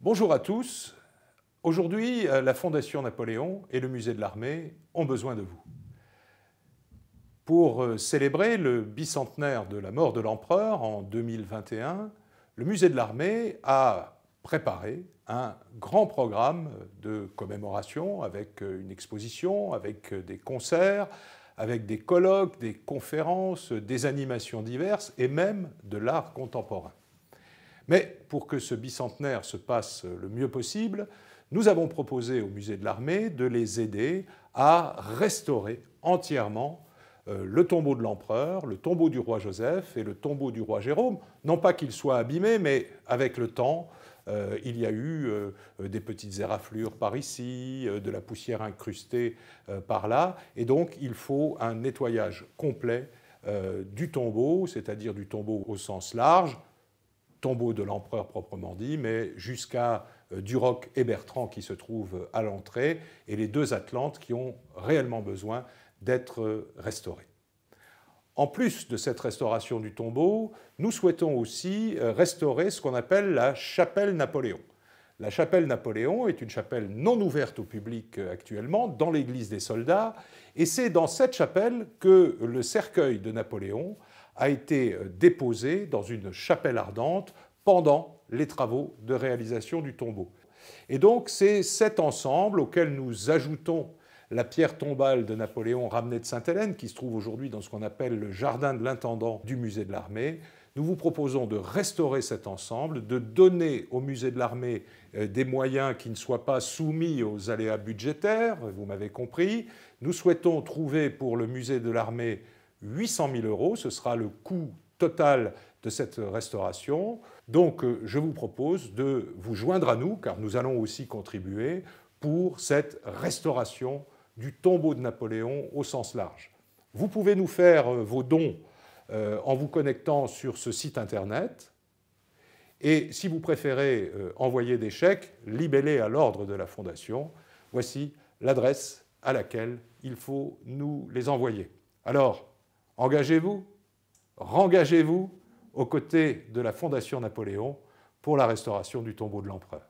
Bonjour à tous. Aujourd'hui, la Fondation Napoléon et le Musée de l'Armée ont besoin de vous. Pour célébrer le bicentenaire de la mort de l'empereur en 2021, le Musée de l'Armée a préparé un grand programme de commémoration avec une exposition, avec des concerts, avec des colloques, des conférences, des animations diverses et même de l'art contemporain. Mais pour que ce bicentenaire se passe le mieux possible, nous avons proposé au Musée de l'Armée de les aider à restaurer entièrement le tombeau de l'empereur, le tombeau du roi Joseph et le tombeau du roi Jérôme. Non pas qu'ils soient abîmés, mais avec le temps, il y a eu des petites éraflures par ici, de la poussière incrustée par là, et donc il faut un nettoyage complet du tombeau, c'est-à-dire du tombeau au sens large, tombeau de l'empereur proprement dit, mais jusqu'à Duroc et Bertrand qui se trouvent à l'entrée, et les deux Atlantes qui ont réellement besoin d'être restaurés. En plus de cette restauration du tombeau, nous souhaitons aussi restaurer ce qu'on appelle la chapelle Napoléon. La chapelle Napoléon est une chapelle non ouverte au public actuellement, dans l'église des soldats, et c'est dans cette chapelle que le cercueil de Napoléon a été déposé dans une chapelle ardente pendant les travaux de réalisation du tombeau. Et donc c'est cet ensemble auquel nous ajoutons la pierre tombale de Napoléon ramenée de Sainte-Hélène, qui se trouve aujourd'hui dans ce qu'on appelle le jardin de l'intendant du musée de l'Armée. Nous vous proposons de restaurer cet ensemble, de donner au musée de l'Armée des moyens qui ne soient pas soumis aux aléas budgétaires, vous m'avez compris. Nous souhaitons trouver pour le musée de l'Armée 800 000 €, ce sera le coût total de cette restauration. Donc je vous propose de vous joindre à nous, car nous allons aussi contribuer pour cette restauration du tombeau de Napoléon au sens large. Vous pouvez nous faire vos dons en vous connectant sur ce site internet. Et si vous préférez envoyer des chèques libellés à l'ordre de la Fondation, voici l'adresse à laquelle il faut nous les envoyer. Alors, engagez-vous, rengagez-vous aux côtés de la Fondation Napoléon pour la restauration du tombeau de l'empereur.